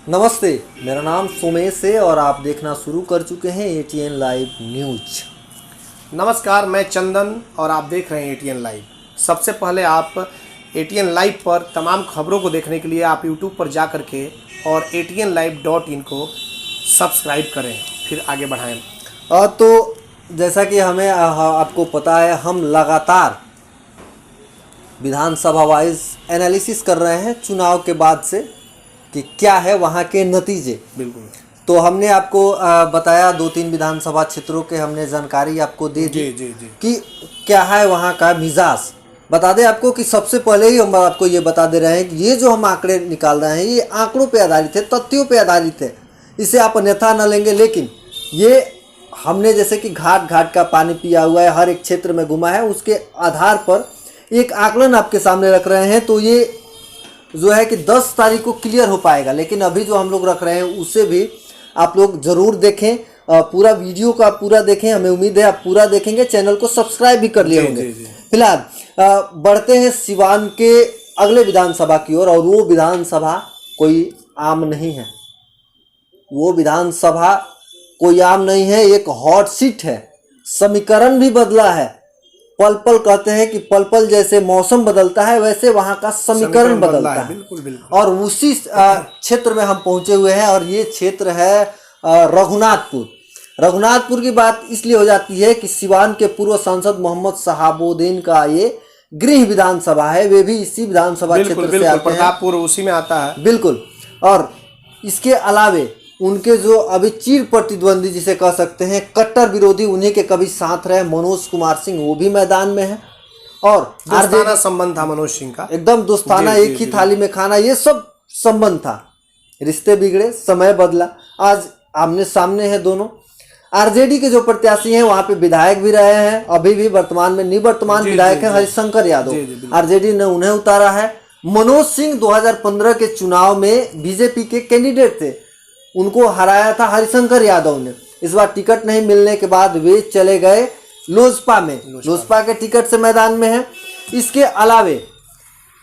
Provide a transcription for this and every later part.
नमस्ते, मेरा नाम सोमेश है और आप देखना शुरू कर चुके हैं एटीएन लाइव न्यूज। नमस्कार, मैं चंदन और आप देख रहे हैं एटीएन लाइव। सबसे पहले आप एटीएन लाइव पर तमाम खबरों को देखने के लिए आप यूट्यूब पर जा कर के और ATNlive.in को सब्सक्राइब करें, फिर आगे बढ़ाएं। तो जैसा कि हमें आपको पता है, हम लगातार विधानसभा वाइज एनालिसिस कर रहे हैं चुनाव के बाद से कि क्या है वहाँ के नतीजे। बिल्कुल। तो हमने आपको बताया 2-3 विधानसभा क्षेत्रों के हमने जानकारी आपको दे दी जी। कि क्या है वहाँ का मिजाज। बता दें आपको कि सबसे पहले ही हम आपको ये बता दे रहे हैं कि ये जो हम आंकड़े निकाल रहे हैं ये आंकड़ों पे आधारित है, तथ्यों पे आधारित है। इसे आप अन्यथा न लेंगे, लेकिन ये हमने जैसे कि घाट घाट का पानी पिया हुआ है, हर एक क्षेत्र में घुमा है, उसके आधार पर एक आकलन आपके सामने रख रहे हैं। तो ये जो है कि 10 तारीख को क्लियर हो पाएगा, लेकिन अभी जो हम लोग रख रहे हैं उसे भी आप लोग ज़रूर देखें। पूरा वीडियो को आप पूरा देखें, हमें उम्मीद है आप पूरा देखेंगे। चैनल को सब्सक्राइब भी कर लिए होंगे। फिलहाल बढ़ते हैं सिवान के अगले विधानसभा की ओर, और वो विधानसभा कोई आम नहीं है। वो विधानसभा कोई आम नहीं है, एक हॉट सीट है। समीकरण भी बदला है। पल पल कहते हैं कि पल पल जैसे मौसम बदलता है वैसे वहाँ का समीकरण बदलता है। बिल्कुल। और उसी क्षेत्र में हम पहुँचे हुए हैं, और ये क्षेत्र है रघुनाथपुर। रघुनाथपुर की बात इसलिए हो जाती है कि सिवान के पूर्व सांसद मोहम्मद शहाबुद्दीन का ये गृह विधानसभा है। वे भी इसी विधानसभा क्षेत्र से आते हैं। प्रतापपुर उसी में आता है। बिल्कुल। और इसके अलावे उनके जो अभी चिर प्रतिद्वंदी जिसे कह सकते हैं, कट्टर विरोधी, उन्हीं के कभी साथ रहे मनोज कुमार सिंह, वो भी मैदान में है। और दोस्ताना संबंध था मनोज सिंह का, एकदम दोस्ताना, एक ही थाली में खाना, ये सब संबंध था। रिश्ते बिगड़े, समय बदला, आज आमने सामने है दोनों। आरजेडी के जो प्रत्याशी हैं वहाँ पे विधायक भी रहे हैं, अभी भी वर्तमान में निवर्तमान विधायक हैं हरिशंकर यादव। आरजेडी ने उन्हें उतारा है। मनोज सिंह 2015 के चुनाव में बीजेपी के कैंडिडेट थे, उनको हराया था हरिशंकर यादव ने। इस बार टिकट नहीं मिलने के बाद वे चले गए लोजपा में। लोजपा के टिकट से मैदान में है। इसके अलावे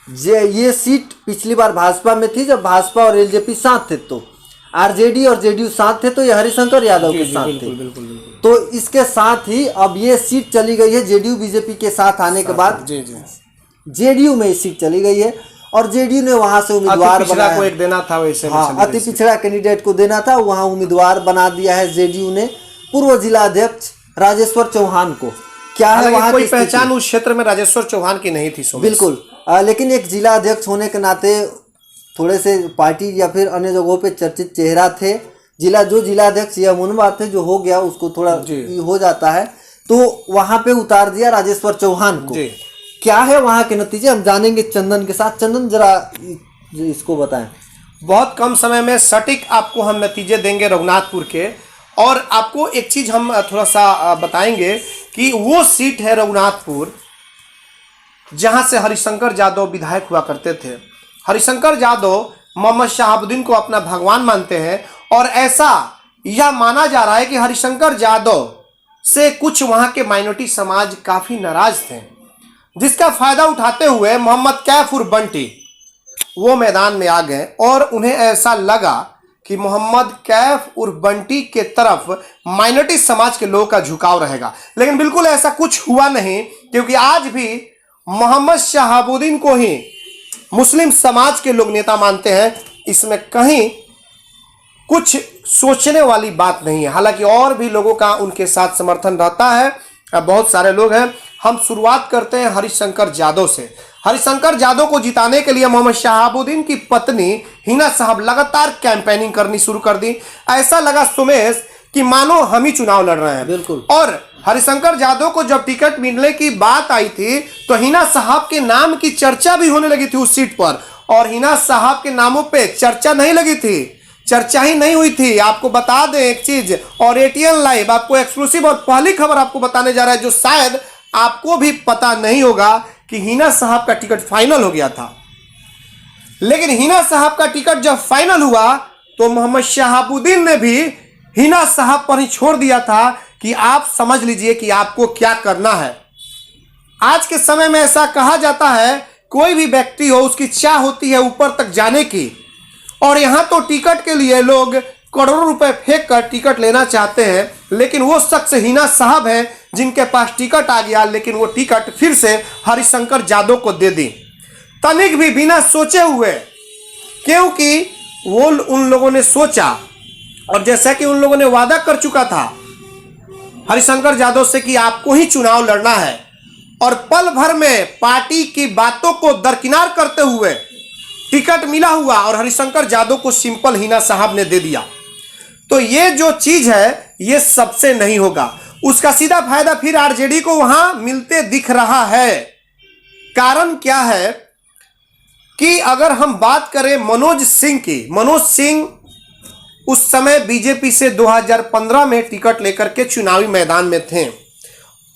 ये सीट पिछली बार भाजपा में थी, जब भाजपा और एलजेपी साथ थे, तो आरजेडी और जेडीयू साथ थे, तो ये हरिशंकर यादव के साथ थे। तो इसके साथ ही अब ये सीट चली गई है जेडीयू बीजेपी के साथ आने के बाद जेडीयू में सीट चली गई है, और जेडीयू ने वहां से उम्मीदवार बनाया, को एक देना था वैसे। हाँ, अति पिछड़ा कैंडिडेट को देना था, वहां उम्मीदवार बना दिया है जेडीयू ने पूर्व जिला अध्यक्ष राजेश्वर चौहान को। क्या है वहां कोई पहचान उस क्षेत्र में राजेश्वर चौहान की नहीं थी। बिल्कुल। लेकिन एक जिला अध्यक्ष होने के नाते थोड़े से पार्टी या फिर अन्य जगहों पे चर्चित चेहरा थे। जिला अध्यक्ष, यह अमूमन बात है, जो हो गया उसको थोड़ा हो जाता है, तो वहां पे उतार दिया राजेश्वर चौहान को। क्या है वहां के नतीजे, हम जानेंगे चंदन के साथ। चंदन, जरा इसको बताएं। बहुत कम समय में सटीक आपको हम नतीजे देंगे रघुनाथपुर के। और आपको एक चीज हम थोड़ा सा बताएंगे कि वो सीट है रघुनाथपुर जहां से हरिशंकर यादव विधायक हुआ करते थे। हरिशंकर यादव मोहम्मद शहाबुद्दीन को अपना भगवान मानते हैं, और ऐसा यह माना जा रहा है कि हरिशंकर यादव से कुछ वहां के माइनॉरिटी समाज काफी नाराज थे, जिसका फायदा उठाते हुए मोहम्मद कैफ उर्फ बंटी वो मैदान में आ गए। और उन्हें ऐसा लगा कि मोहम्मद कैफ उर्फ बंटी के तरफ माइनॉरिटी समाज के लोगों का झुकाव रहेगा, लेकिन बिल्कुल ऐसा कुछ हुआ नहीं, क्योंकि आज भी मोहम्मद शहाबुद्दीन को ही मुस्लिम समाज के लोग नेता मानते हैं। इसमें कहीं कुछ सोचने वाली बात नहीं है। हालांकि और भी लोगों का उनके साथ समर्थन रहता है, बहुत सारे लोग हैं। हम शुरुआत करते हैं हरिशंकर यादव से। हरिशंकर यादव को जिताने के लिए मोहम्मद शहाबुद्दीन की पत्नी हिना साहब लगातार कैंपेनिंग करनी शुरू कर दी। ऐसा लगा सुमेश कि मानो हम ही चुनाव लड़ रहे हैं। बिल्कुल। और हरिशंकर यादव को जब टिकट मिलने की बात आई थी तो हिना साहब के नाम की चर्चा भी होने लगी थी उस सीट पर, और हिना साहब के नामों पे चर्चा नहीं लगी थी, चर्चा ही नहीं हुई थी। आपको बता दें एक चीज, और एटीएन लाइव आपको एक्सक्लूसिव और पहली खबर आपको बताने जा रहा है, जो शायद आपको भी पता नहीं होगा, कि हिना साहब का टिकट फाइनल हो गया था। लेकिन हिना साहब का टिकट जब फाइनल हुआ तो मोहम्मद शहाबुद्दीन ने भी हिना साहब पर ही छोड़ दिया था कि आप समझ लीजिए कि आपको क्या करना है। आज के समय में ऐसा कहा जाता है, कोई भी व्यक्ति हो उसकी चाह होती है ऊपर तक जाने की, और यहां तो टिकट के लिए लोग करोड़ों रुपए फेंक कर टिकट लेना चाहते हैं, लेकिन वो शख्स हिना साहब हैं जिनके पास टिकट आ गया, लेकिन वो टिकट फिर से हरिशंकर यादव को दे दी, तनिक भी बिना सोचे हुए। क्योंकि वो उन लोगों ने सोचा, और जैसा कि उन लोगों ने वादा कर चुका था हरिशंकर यादव से कि आपको ही चुनाव लड़ना है, और पल भर में पार्टी की बातों को दरकिनार करते हुए टिकट मिला हुआ और हरिशंकर यादव को सिंपल हिना साहब ने दे दिया। तो ये जो चीज है ये सबसे नहीं होगा। उसका सीधा फायदा फिर आरजेडी को वहां मिलते दिख रहा है। कारण क्या है कि अगर हम बात करें मनोज सिंह की, मनोज सिंह उस समय बीजेपी से 2015 में टिकट लेकर के चुनावी मैदान में थे,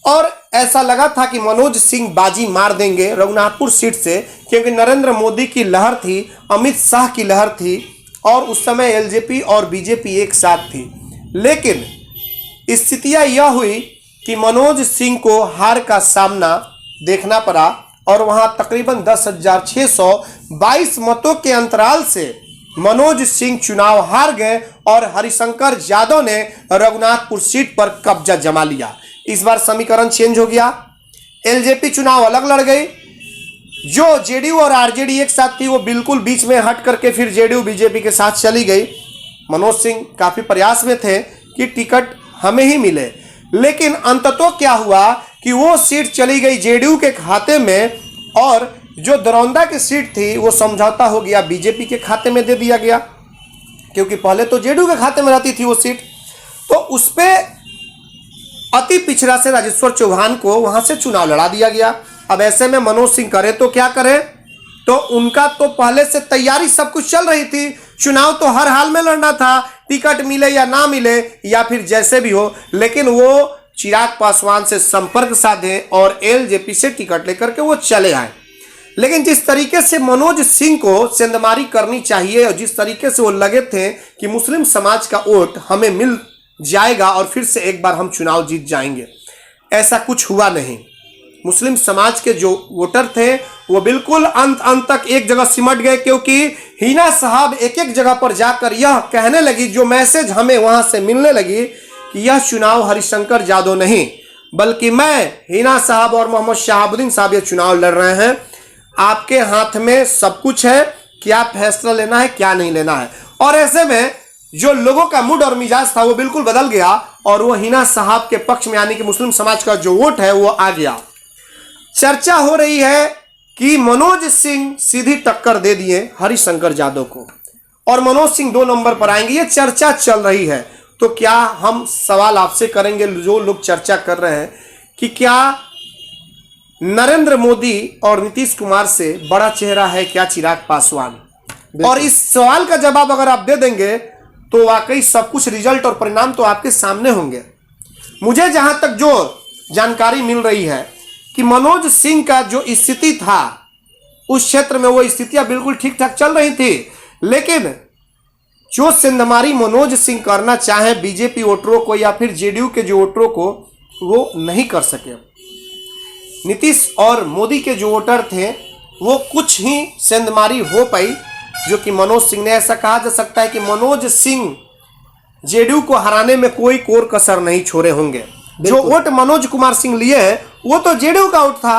और ऐसा लगा था कि मनोज सिंह बाजी मार देंगे रघुनाथपुर सीट से, क्योंकि नरेंद्र मोदी की लहर थी, अमित शाह की लहर थी, और उस समय एलजेपी और बीजेपी एक साथ थी। लेकिन स्थितियां यह हुई कि मनोज सिंह को हार का सामना देखना पड़ा, और वहां तकरीबन 10,622 मतों के अंतराल से मनोज सिंह चुनाव हार गए और हरिशंकर यादव ने रघुनाथपुर सीट पर कब्जा जमा लिया। इस बार समीकरण चेंज हो गया, एलजेपी चुनाव अलग लड़ गई, जो जेडीयू और आरजेडी एक साथ थी वो बिल्कुल बीच में हट करके फिर जेडीयू बीजेपी के साथ चली गई। मनोज सिंह काफी प्रयास में थे कि टिकट हमें ही मिले, लेकिन अंततः क्या हुआ कि वो सीट चली गई जेडीयू के खाते में, और जो दरौंदा की सीट थी वो समझौता हो गया बीजेपी के खाते में दे दिया गया, क्योंकि पहले तो जेडीयू के खाते में रहती थी वो सीट। तो उस पर अति पिछड़ा से राजेश्वर चौहान को वहां से चुनाव लड़ा दिया गया। अब ऐसे में मनोज सिंह करे तो क्या करे, तो उनका तो पहले से तैयारी सब कुछ चल रही थी, चुनाव तो हर हाल में लड़ना था, टिकट मिले या ना मिले या फिर जैसे भी हो, लेकिन वो चिराग पासवान से संपर्क साधे और एलजेपी से टिकट लेकर के वो चले आए। लेकिन जिस तरीके से मनोज सिंह को सेंधमारी करनी चाहिए और जिस तरीके से वो लगे थे कि मुस्लिम समाज का वोट हमें मिल जाएगा और फिर से एक बार हम चुनाव जीत जाएंगे, ऐसा कुछ हुआ नहीं। मुस्लिम समाज के जो वोटर थे वो बिल्कुल अंत तक एक जगह सिमट गए, क्योंकि हिना साहब एक एक जगह पर जाकर यह कहने लगी, जो मैसेज हमें वहां से मिलने लगी कि यह चुनाव हरिशंकर यादव नहीं बल्कि मैं, हिना साहब और मोहम्मद शहाबुद्दीन साहब ये चुनाव लड़ रहे हैं, आपके हाथ में सब कुछ है, क्या फैसला लेना है क्या नहीं लेना है। और ऐसे में जो लोगों का मूड और मिजाज था वो बिल्कुल बदल गया, और वो हिना साहब के पक्ष में यानी कि मुस्लिम समाज का जो वोट है वो आ गया। चर्चा हो रही है कि मनोज सिंह सीधी टक्कर दे दिए हरिशंकर यादव को, और मनोज सिंह 2 नंबर पर आएंगे, ये चर्चा चल रही है। तो क्या हम सवाल आपसे करेंगे, जो लोग चर्चा कर रहे हैं, कि क्या नरेंद्र मोदी और नीतीश कुमार से बड़ा चेहरा है क्या चिराग पासवान? और इस सवाल का जवाब अगर आप दे देंगे तो वाकई सब कुछ रिजल्ट और परिणाम तो आपके सामने होंगे। मुझे जहां तक जो जानकारी मिल रही है कि मनोज सिंह का जो स्थिति था उस क्षेत्र में वो स्थितियां बिल्कुल ठीक ठाक चल रही थी, लेकिन जो सेंधमारी मनोज सिंह करना चाहे बीजेपी वोटरों को या फिर जेडीयू के जो वोटरों को, वो नहीं कर सके। नीतीश और मोदी के जो वोटर थे वो कुछ ही सेंधमारी हो पाई, जो कि मनोज सिंह ने, ऐसा कहा जा सकता है कि मनोज सिंह जेडीयू को हराने में कोई कोर कसर नहीं छोड़े होंगे। जो वोट मनोज कुमार सिंह लिए हैं वो तो जेडीयू का वोट था,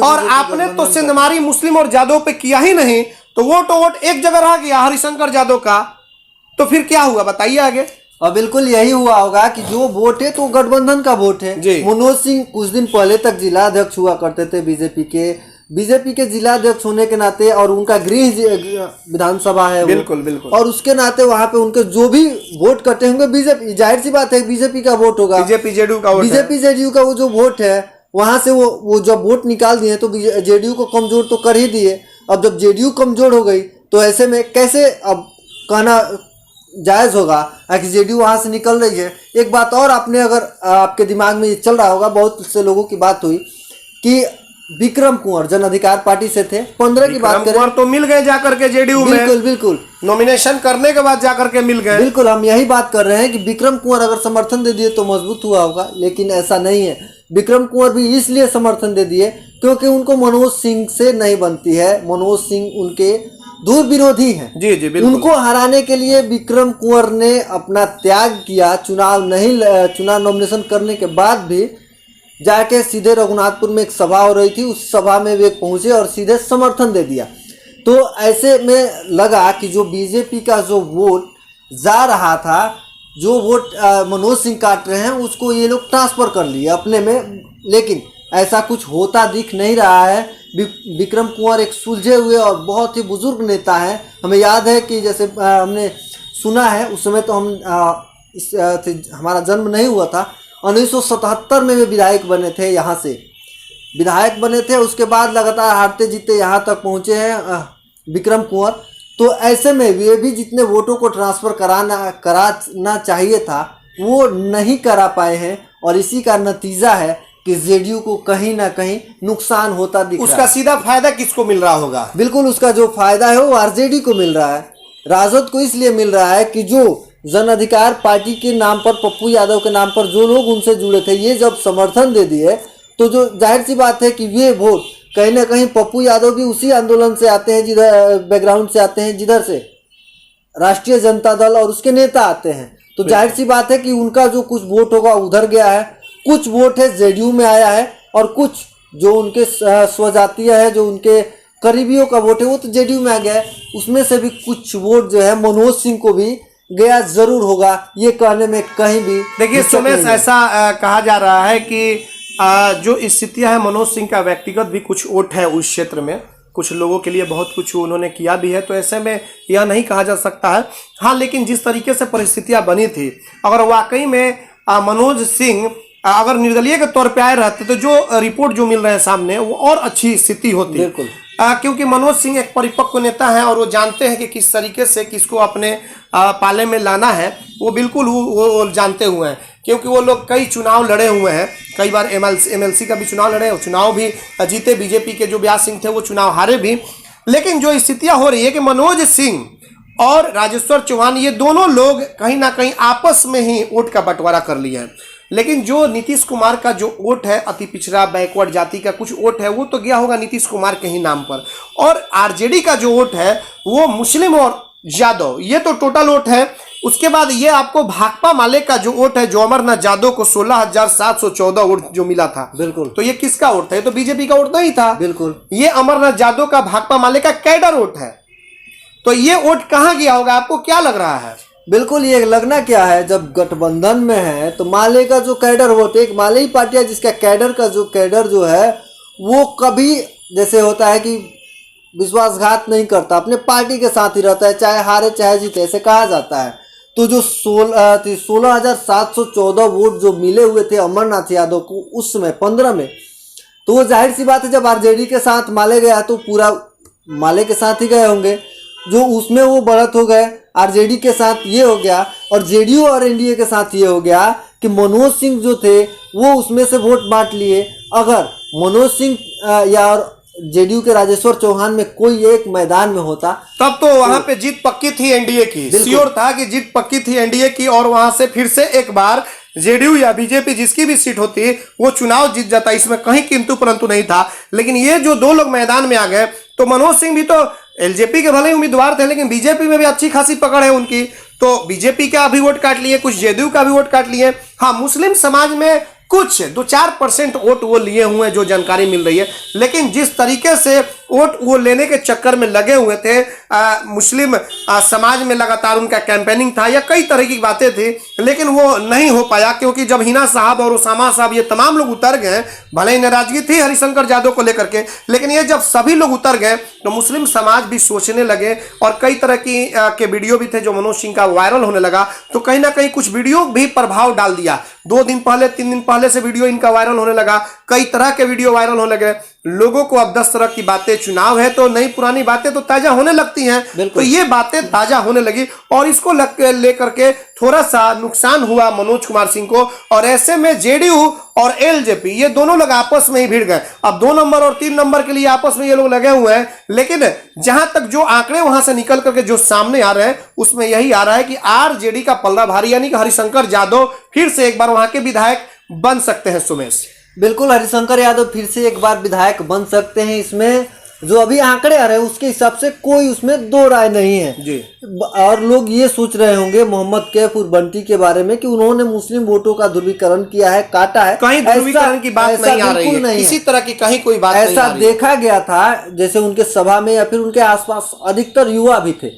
और आपने तो सेंधमारी मुस्लिम और यादव पे किया ही नहीं, तो वोट एक जगह रह गया हरिशंकर यादव का। तो फिर क्या हुआ बताइए आगे। और बिल्कुल यही हुआ होगा कि जो वोट है तो गठबंधन का वोट है। मनोज सिंह कुछ दिन पहले तक जिला अध्यक्ष हुआ करते थे बीजेपी के जिला अध्यक्ष होने के नाते, और उनका गृह विधानसभा है बिल्कुल बिल्कुल, और उसके नाते वहां पे उनके जो भी वोट कटे होंगे बीजेपी, जाहिर सी बात है बीजेपी का वोट होगा, बीजेपी जेडीयू का वो जो वोट है वहां से वो जब वोट निकाल दिए तो जेडीयू को कमजोर तो कर ही दिए। अब जब जेडीयू कमजोर हो गई तो ऐसे में कैसे अब कहना जायज होगा कि जेडीयू वहां से निकल रही है। एक बात और आपने अगर आपके दिमाग में ये चल रहा होगा, बहुत से लोगों की बात हुई कि विक्रम कुंवर जन अधिकार पार्टी से थे, 15 की बात करें तो मिल गए जाकर के जेडीयू में, बिल्कुल नॉमिनेशन करने के बाद जाकर के मिल गए। बिल्कुल हम यही बात कर रहे हैं कि विक्रम कुंवर अगर समर्थन दे दिए तो मजबूत हुआ होगा, लेकिन ऐसा नहीं है। विक्रम कुंवर भी इसलिए समर्थन दे दिए क्योंकि उनको मनोज सिंह से नहीं बनती है। मनोज सिंह उनके दूर विरोधी हैं। जी जी बिल्कुल। उनको हराने के लिए विक्रम कुंवर ने अपना त्याग किया, चुनाव नॉमिनेशन करने के बाद भी जाके सीधे रघुनाथपुर में एक सभा हो रही थी, उस सभा में वे पहुंचे और सीधे समर्थन दे दिया। तो ऐसे में लगा कि जो बीजेपी का जो वोट जा रहा था, जो वोट मनोज सिंह काट रहे हैं, उसको ये लोग ट्रांसफर कर लिए अपने में, लेकिन ऐसा कुछ होता दिख नहीं रहा है। विक्रम कुंवर एक सुलझे हुए और बहुत ही बुजुर्ग नेता है। हमें याद है कि जैसे हमने सुना है, उस समय तो हमारा जन्म नहीं हुआ था, 1977 में वे विधायक बने थे, यहाँ से विधायक बने थे। उसके बाद लगातार हारते जीतते यहाँ तक पहुँचे हैं विक्रम कुंवर। तो ऐसे में वे भी जितने वोटों को ट्रांसफ़र कराना चाहिए था वो नहीं करा पाए हैं, और इसी का नतीजा है कि जेडीयू को कहीं ना कहीं नुकसान होता दिख रहा है। उसका सीधा फायदा किसको मिल रहा होगा? बिल्कुल, उसका जो फायदा है वो आरजेडी को मिल रहा है। राजद को इसलिए मिल रहा है कि जो जन अधिकार पार्टी के नाम पर, पप्पू यादव के नाम पर जो लोग उनसे जुड़े थे, ये जब समर्थन दे दिए तो जो जाहिर सी बात है कि ये वोट कहीं ना कहीं पप्पू यादव भी उसी आंदोलन से आते हैं, जिधर बैकग्राउंड से आते हैं, जिधर से राष्ट्रीय जनता दल और उसके नेता आते हैं। तो जाहिर सी बात है कि उनका जो कुछ वोट होगा उधर गया है, कुछ वोट है जेडीयू में आया है, और कुछ जो उनके स्वजातीय है, जो उनके करीबियों का वोट है, वो तो जेडीयू में आ गया है। उसमें से भी कुछ वोट जो है मनोज सिंह को भी गया जरूर होगा, ये कहने में कहीं भी देखिए सुमेश, ऐसा कहा जा रहा है कि जो स्थितियां है, मनोज सिंह का व्यक्तिगत भी कुछ वोट है उस क्षेत्र में, कुछ लोगों के लिए बहुत कुछ उन्होंने किया भी है, तो ऐसे में यह नहीं कहा जा सकता है। हाँ, लेकिन जिस तरीके से परिस्थितियां बनी थी, अगर वाकई में मनोज सिंह अगर निर्दलीय के तौर पे आए रहते तो जो रिपोर्ट जो मिल रहे हैं सामने, वो और अच्छी स्थिति होती। बिल्कुल। क्योंकि मनोज सिंह एक परिपक्व नेता हैं और वो जानते हैं कि किस तरीके से किसको अपने पाले में लाना है, वो बिल्कुल वो जानते हुए हैं, क्योंकि वो लोग कई चुनाव लड़े हुए हैं, कई बार एमएलसी का भी चुनाव लड़े, चुनाव भी जीते। बीजेपी के जो व्यास सिंह थे वो चुनाव हारे भी। लेकिन जो स्थितियां हो रही है कि मनोज सिंह और राजेश्वर चौहान, ये दोनों लोग कहीं ना कहीं आपस में ही वोट का बंटवारा कर लिए हैं। लेकिन जो नीतीश कुमार का जो वोट है, अति पिछड़ा बैकवर्ड जाति का कुछ वोट है, वो तो गया होगा नीतीश कुमार के ही नाम पर। और आरजेडी का जो वोट है वो मुस्लिम और यादव, ये तो टोटल वोट है। उसके बाद ये आपको भाकपा माले का जो वोट है, जो अमरनाथ यादव को 16,714 वोट जो मिला था, बिल्कुल, तो ये किसका वोट था? ये तो बीजेपी का वोट नहीं था। बिल्कुल, ये अमरनाथ यादव का भाकपा माले का कैडर वोट है। तो ये वोट कहाँ गया होगा, आपको क्या लग रहा है? बिल्कुल, ये लगना क्या है, जब गठबंधन में है तो माले का जो कैडर होते, एक माले ही पार्टी है जिसका कैडर जो है वो कभी जैसे होता है कि विश्वासघात नहीं करता, अपने पार्टी के साथ ही रहता है, चाहे हारे चाहे जीते, ऐसे कहा जाता है। तो जो 16,714 वोट जो मिले हुए थे अमरनाथ यादव को उस समय 15 में, तो वो जाहिर सी बात है जब आरजेडी के साथ माले गया तो पूरा माले के साथ ही गए होंगे, जो उसमें वो बढ़त हो गए। आरजेडी के साथ ये हो गया और जेडीयू और एनडीए के साथ ये हो गया कि मनोज सिंह जो थे वो उसमें से वोट बांट लिए। अगर मनोज सिंह या जेडीयू के राजेश्वर चौहान में कोई एक मैदान में होता तब तो वहां पे जीत पक्की थी एनडीए की, श्योर था कि जीत पक्की थी एनडीए की, और वहां से फिर से एक बार जेडीयू या बीजेपी जिसकी भी सीट होती वो चुनाव जीत जाता, इसमें कहीं किंतु परंतु नहीं था। लेकिन ये जो दो लोग मैदान में आ गए, तो मनोज सिंह भी तो एलजेपी के भले ही उम्मीदवार थे, लेकिन बीजेपी में भी अच्छी खासी पकड़ है उनकी, तो बीजेपी का भी वोट काट लिए, कुछ जेडीयू का भी वोट काट लिए। हाँ, मुस्लिम समाज में कुछ 2-4% वोट वो लिए हुए हैं, जो जानकारी मिल रही है। लेकिन जिस तरीके से वोट वो लेने के चक्कर में लगे हुए थे, मुस्लिम समाज में लगातार उनका कैंपेनिंग था या कई तरह की बातें थी, लेकिन वो नहीं हो पाया, क्योंकि जब हिना साहब और उसामा साहब ये तमाम लोग उतर गए, भले ही नाराजगी थी हरिशंकर यादव को लेकर के, लेकिन ये जब सभी लोग उतर गए तो मुस्लिम समाज भी सोचने लगे, और कई तरह की के वीडियो भी थे जो मनोज सिंह का वायरल होने लगा। तो कहीं ना कहीं कुछ वीडियो भी प्रभाव डाल दिया। 2 दिन पहले 3 दिन पहले से वीडियो इनका वायरल होने लगा, कई तरह के वीडियो वायरल होने लगे। लोगों को अब 10 तरह की बातें, चुनाव है तो नई पुरानी बातें तो ताजा होने लगती हैं, तो ये बातें ताजा होने लगी, और इसको लेकर के थोड़ा सा नुकसान हुआ मनोज कुमार सिंह को। और ऐसे में जेडीयू और एलजेपी ये दोनों लोग आपस में ही भिड़ गए। अब 2 नंबर और 3 नंबर के लिए आपस में ये लोग लगे हुए हैं। लेकिन जहां तक जो आंकड़े वहां से निकल करके जो सामने आ रहे हैं, उसमें यही आ रहा है कि आरजेडी का पल्ला भारी, यानी कि हरिशंकर यादव फिर से एक बार वहां के विधायक बन सकते हैं। सुमेश, बिल्कुल, हरिशंकर यादव फिर से एक बार विधायक बन सकते हैं। इसमें जो अभी आंकड़े आ रहे हैं उसके हिसाब से कोई उसमें दो राय नहीं है जी। और लोग ये सोच रहे होंगे मोहम्मद कैफ और बंटी के बारे में कि उन्होंने मुस्लिम वोटों का ध्रुवीकरण किया है, काटा है। कहीं ध्रुवीकरण की बात नहीं आ रही है, किसी तरह की कहीं कोई बात नहीं आ ऐसा रही है। देखा गया था जैसे उनके सभा में या फिर उनके आसपास अधिकतर युवा भी थे,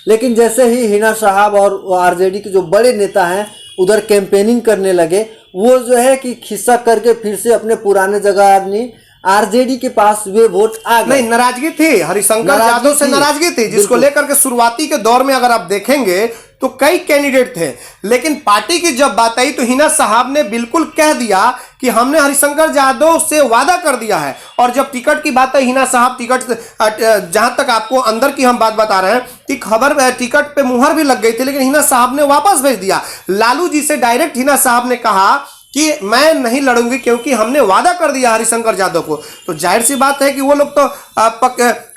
लेकिन जैसे ही हिना साहब और आरजेडी के जो बड़े नेता हैं उधर कैंपेनिंग करने लगे, वो जो है कि खिसक करके फिर से अपने पुराने जगह आदमी आरजेडी के पास वे वोट आ गए। नहीं, नाराजगी थी, हरिशंकर यादव से नाराजगी थी, जिसको लेकर के शुरुआती के दौर में अगर आप देखेंगे तो कई कैंडिडेट थे, लेकिन पार्टी की जब बात आई तो हिना साहब ने बिल्कुल कह दिया कि हमने हरिशंकर यादव से वादा कर दिया है। और जब टिकट की बात आई, हिना साहब टिकट, जहां तक आपको अंदर की हम बात बता रहे हैं कि खबर टिकट पे मुहर भी लग गई थी, लेकिन हिना साहब ने वापस भेज दिया। लालू जी से डायरेक्ट हिना साहब ने कहा कि मैं नहीं लड़ूंगी क्योंकि हमने वादा कर दिया हरिशंकर यादव को। तो जाहिर सी बात है कि वो लोग तो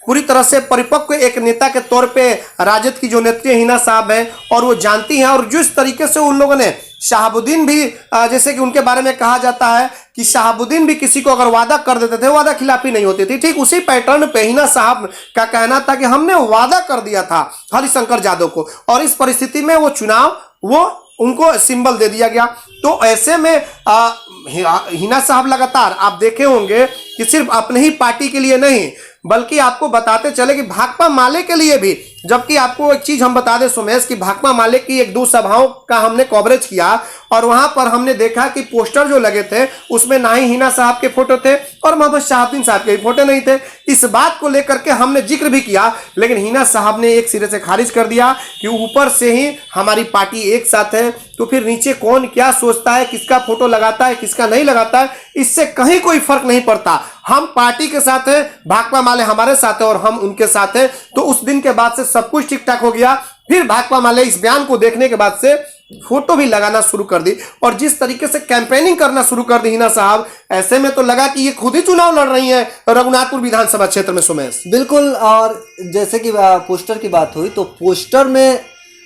पूरी तरह से परिपक्व एक नेता के तौर पे राजद की जो नेत्री हिना साहब हैं और वो जानती हैं। और जिस तरीके से उन लोगों ने शहाबुद्दीन भी, जैसे कि उनके बारे में कहा जाता है कि शहाबुद्दीन भी किसी को अगर वादा कर देते थे, वादा खिलाफी नहीं होती थी, ठीक उसी पैटर्न पे हिना साहब का कहना था कि हमने वादा कर दिया था हरिशंकर यादव को, और इस परिस्थिति में वो चुनाव वो उनको सिंबल दे दिया गया। तो ऐसे में हिना साहब लगातार आप देखे होंगे कि सिर्फ अपने ही पार्टी के लिए नहीं, बल्कि आपको बताते चले कि भाकपा माले के लिए भी, जबकि आपको एक चीज हम बता दें सुमेश की भाकपा माले की एक दो सभाओं का हमने कवरेज किया और वहां पर हमने देखा कि पोस्टर जो लगे थे उसमें ना ही हिना साहब के फोटो थे और मोहम्मद शहाबुद्दीन साहब के फोटो नहीं थे। इस बात को लेकर के हमने जिक्र भी किया, लेकिन हिना साहब ने एक सिरे से खारिज कर दिया कि ऊपर से ही हमारी पार्टी एक साथ है, तो फिर नीचे कौन क्या सोचता है, किसका फोटो लगाता है, किसका नहीं लगाता है, इससे कहीं कोई फर्क नहीं पड़ता। हम पार्टी के साथ हैं, भाकपा माले हमारे साथ है और हम उनके साथ हैं। तो उस दिन के बाद से सब कुछ ठीक ठाक हो गया। फिर भाकपा माले इस बयान को देखने के बाद से फोटो भी लगाना शुरू कर दी और जिस तरीके से कैंपेनिंग करना शुरू कर दी हिना साहब, ऐसे में तो लगा कि ये खुद ही चुनाव लड़ रही है रघुनाथपुर विधानसभा क्षेत्र में। सुमेश बिल्कुल, और जैसे कि पोस्टर की बात हुई तो पोस्टर में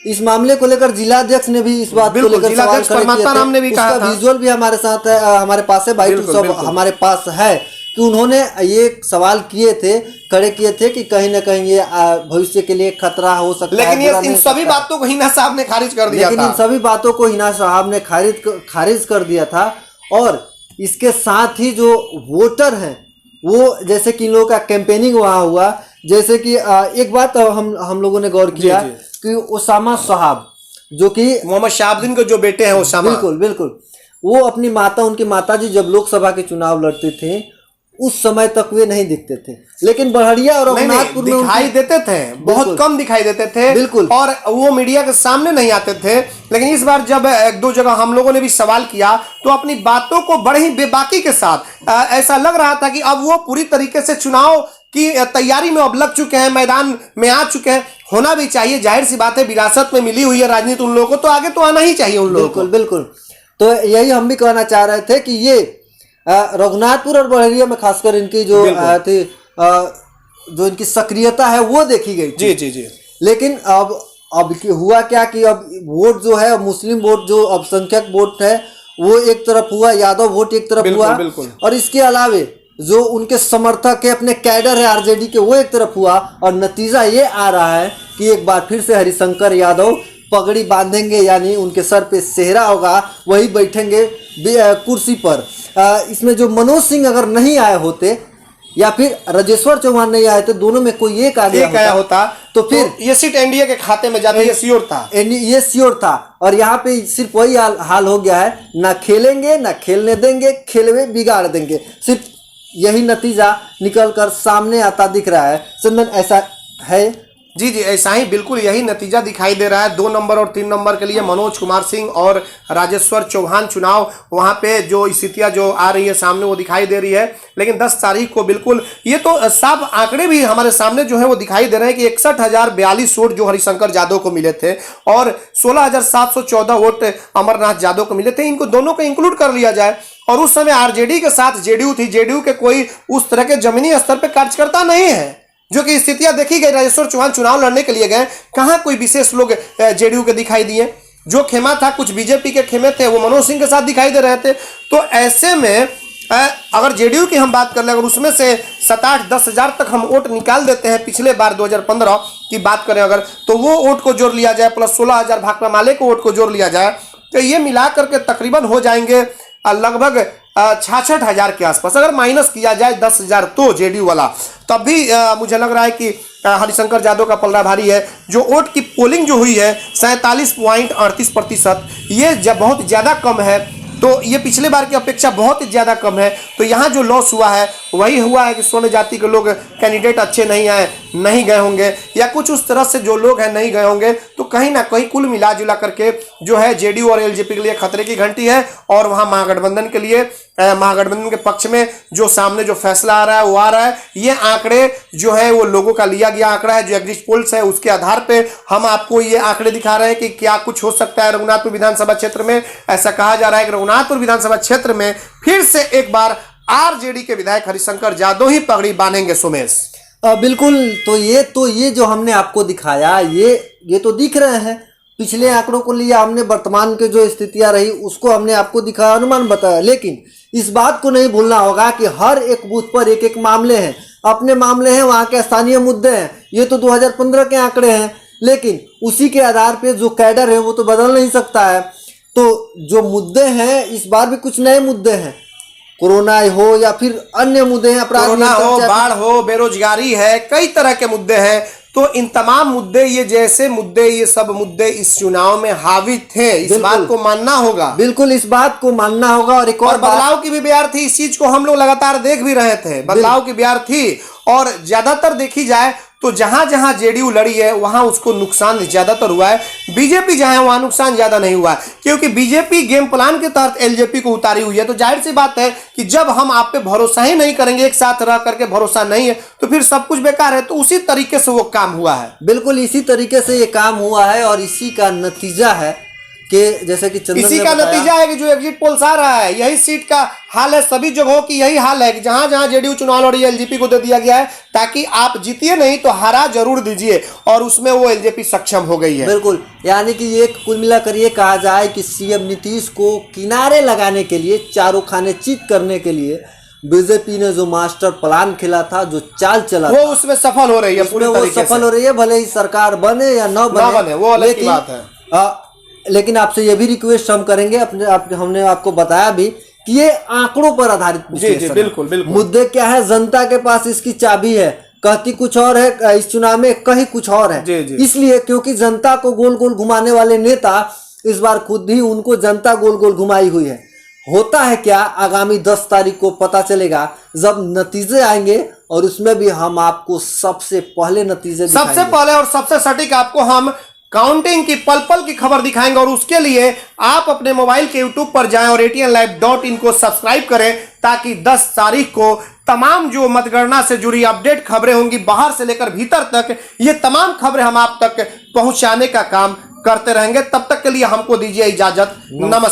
इस मामले को लेकर जिलाध्यक्ष ने भी इस बात को लेकर सवाल खड़े किए थे। उसका विजुअल भी हमारे साथ है, हमारे पास है, भाई सब हमारे पास है कि उन्होंने ये सवाल किए थे, खड़े किए थे कि कहीं ना कहीं ये भविष्य के लिए खतरा हो सकता है। लेकिन इन सभी बातों को हिना साहब ने खारिज कर दिया था। लेकिन इन सभी बातों को हिना साहब ने खारिज कर दिया था। और इसके साथ ही जो वोटर हैं वो, जैसे कि इन लोगों का कैंपेनिंग वहाँ हुआ, जैसे कि एक बात हम लोगों ने गौर किया कि ओसामा साहब जो कि मोहम्मद शहाबुद्दीन के जो बेटे हैं ओसामा, बिल्कुल वो अपनी माता, उनकी माता जी जब लोकसभा के चुनाव लड़ते थे उस समय तक वे नहीं दिखते थे, लेकिन बड़हरिया और रघुनाथपुर में दिखाई देते थे, बहुत कम दिखाई देते थे। बिल्कुल, और वो मीडिया के सामने नहीं आते थे। लेकिन इस बार जब एक दो जगह हम लोगों ने भी सवाल किया तो अपनी बातों को बड़े ही बेबाकी के साथ ऐसा लग रहा था कि अब वो पूरी तरीके से चुनाव की तैयारी में अब लग चुके हैं, मैदान में आ चुके हैं। होना भी चाहिए, जाहिर सी बात है, विरासत में मिली हुई है राजनीति उन लोगों को, तो आगे तो आना ही चाहिए उन लोगों को। बिल्कुल। तो यही हम भी कहना चाह रहे थे कि ये रघुनाथपुर और बड़हरिया में खासकर इनकी जो थी जो इनकी सक्रियता है वो देखी गई थी। जी। लेकिन अब हुआ क्या कि अब वोट जो है, मुस्लिम वोट जो अल्पसंख्यक वोट है वो एक तरफ हुआ, यादव वोट एक तरफ हुआ, और इसके अलावे जो उनके समर्थक है, अपने कैडर है आरजेडी के, वो एक तरफ हुआ। और नतीजा ये आ रहा है कि एक बार फिर से हरिशंकर यादव पगड़ी बांधेंगे, यानी उनके सर पे सेहरा होगा, वही बैठेंगे कुर्सी पर। इसमें जो मनोज सिंह अगर नहीं आए होते या फिर राजेश्वर चौहान नहीं आए थे, दोनों में कोई एक आया होता तो फिर ये सीट एनडीए के खाते में जाती है, ये श्योर था। और यहाँ पे सिर्फ वही हाल हो गया है, ना खेलेंगे ना खेलने देंगे, खेलवे बिगाड़ देंगे, सिर्फ यही नतीजा निकल कर सामने आता दिख रहा है। चंदन, ऐसा है? जी, ऐसा ही बिल्कुल यही नतीजा दिखाई दे रहा है। 2 नंबर और 3 नंबर के लिए मनोज कुमार सिंह और राजेश्वर चौहान चुनाव, वहां पे जो स्थितियां जो आ रही है सामने वो दिखाई दे रही है। लेकिन 10 तारीख को बिल्कुल ये तो साफ आंकड़े भी हमारे सामने जो है वो दिखाई दे रहे हैं कि 61,042 वोट जो हरिशंकर यादव को मिले थे और 16,714 वोट अमरनाथ यादव को मिले थे। इनको दोनों को इंक्लूड कर लिया जाए, और उस समय आरजेडी के साथ जेडीयू थी, जेडीयू के कोई उस तरह के जमीनी स्तर पर कार्यकर्ता नहीं है, जो कि स्थितियां देखी गई। राजेश्वर चौहान चुनाव लड़ने के लिए गए, कहां कोई विशेष लोग जेडीयू के दिखाई दिए। जो खेमा था, कुछ बीजेपी के खेमे थे, वो मनोज सिंह के साथ दिखाई दे रहे थे। तो ऐसे में अगर जेडीयू की हम बात कर ले, अगर उसमें से 7-8-10 हजार तक हम वोट निकाल देते हैं, पिछले बार 2015 की बात करें अगर, तो वो वोट को जोड़ लिया जाए प्लस 16,000 भाकपा माले को वोट को जोड़ लिया जाए, तो ये मिला करके तकरीबन हो जाएंगे लगभग 66,000 के आसपास। अगर माइनस किया जाए 10,000 तो जेडीयू वाला, तब भी मुझे लग रहा है कि हरिशंकर यादव का पलड़ा भारी है। जो वोट की पोलिंग जो हुई है 47.38%, ये बहुत ज़्यादा कम है, तो ये पिछले बार की अपेक्षा बहुत ही ज़्यादा कम है। तो यहाँ जो लॉस हुआ है वही हुआ है कि स्वर्ण जाति के लोग कैंडिडेट अच्छे नहीं आए, नहीं गए होंगे, या कुछ उस तरह से जो लोग हैं नहीं गए होंगे। तो कहीं ना कहीं कुल मिला जुला करके जो है जेडीयू और एलजेपी के लिए खतरे की घंटी है, और वहाँ महागठबंधन के लिए, महागठबंधन के पक्ष में जो सामने जो फैसला आ रहा है वो आ रहा है। ये आंकड़े जो है वो लोगों का लिया गया आंकड़ा है, जो एग्जिट पोल्स है उसके आधार पे हम आपको ये आंकड़े दिखा रहे हैं कि क्या कुछ हो सकता है रघुनाथपुर विधानसभा क्षेत्र में। ऐसा कहा जा रहा है कि रघुनाथपुर विधानसभा क्षेत्र में फिर से एक बार आरजेडी के विधायक हरिशंकर यादव ही पगड़ी बांधेंगे। सुमेश, बिल्कुल। तो ये जो हमने आपको दिखाया, ये तो दिख रहे हैं। पिछले आंकड़ों को लिया हमने, वर्तमान के जो स्थितियां रही उसको हमने आपको दिखाया, अनुमान बताया। लेकिन इस बात को नहीं भूलना होगा कि हर एक बूथ पर एक एक मामले हैं, अपने मामले हैं, वहाँ के स्थानीय मुद्दे हैं। ये तो 2015 के आंकड़े हैं, लेकिन उसी के आधार पे जो कैडर है वो तो बदल नहीं सकता है। तो जो मुद्दे हैं इस बार भी कुछ नए मुद्दे हैं, कोरोना हो या फिर अन्य मुद्दे हैं, अपराध कोरोना हो, बाढ़ हो, बेरोजगारी है, कई तरह के मुद्दे हैं। तो इन तमाम मुद्दे, ये जैसे मुद्दे, ये सब मुद्दे इस चुनाव में हावी थे, इस बात को मानना होगा। बिल्कुल इस बात को मानना होगा। और एक और बदलाव की भी बयार थी, इस चीज को हम लोग लगातार देख भी रहे थे, बदलाव की बयार थी। और ज्यादातर देखी जाए तो जहां जहां जेडीयू लड़ी है वहां उसको नुकसान ज्यादातर हुआ है। बीजेपी जहां है वहां नुकसान ज्यादा नहीं हुआ है, क्योंकि बीजेपी गेम प्लान के तहत एलजेपी को उतारी हुई है। तो जाहिर सी बात है कि जब हम आप पे भरोसा ही नहीं करेंगे, एक साथ रह करके भरोसा नहीं है, तो फिर सब कुछ बेकार है। तो उसी तरीके से वो काम हुआ है, बिल्कुल इसी तरीके से ये काम हुआ है। और इसी का नतीजा है कि जैसे कि इसी का नतीजा है कि जो एग्जिट पोल्स आ रहा है, यही सीट का हाल है, सभी जगहों की यही हाल है कि जहां जहां जेडीयू चुनाव लड़ी एलजेपी को दे दिया गया है, ताकि आप जीतिए नहीं तो हरा जरूर दीजिए, और उसमें वो एलजेपी सक्षम हो गई है। बिल्कुल, यानी कि ये कुल मिलाकर ये कहा जाए कि सीएम नीतीश को किनारे लगाने के लिए, चारों खाने चित करने के लिए बीजेपी ने जो मास्टर प्लान खेला था, जो चाल चला वो उसमें सफल हो रही है, पूरी तरीके से सफल हो रही है। भले ही सरकार बने या न बने, वो अलग की बात है। लेकिन आपसे ये भी रिक्वेस्ट हम करेंगे, हमने आपको बताया भी कि ये आंकड़ों पर आधारित बिल्कुल बिल्कुल। मुद्दे क्या है, जनता के पास इसकी चाबी है, कहती कुछ और है, इस चुनाव में कहीं कुछ और है। इसलिए क्योंकि जनता को गोल गोल घुमाने वाले नेता इस बार खुद ही उनको जनता गोल गोल घुमाई हुई है। होता है क्या, आगामी 10 तारीख को पता चलेगा जब नतीजे आएंगे, और उसमें भी हम आपको सबसे पहले नतीजे सबसे पहले और सबसे सटीक आपको हम काउंटिंग की पल पल की खबर दिखाएंगे। और उसके लिए आप अपने मोबाइल के YouTube पर जाएं और ATNlive.in को सब्सक्राइब करें, ताकि 10 तारीख को तमाम जो मतगणना से जुड़ी अपडेट खबरें होंगी, बाहर से लेकर भीतर तक, ये तमाम खबरें हम आप तक पहुंचाने का काम करते रहेंगे। तब तक के लिए हमको दीजिए इजाजत, नमस्कार।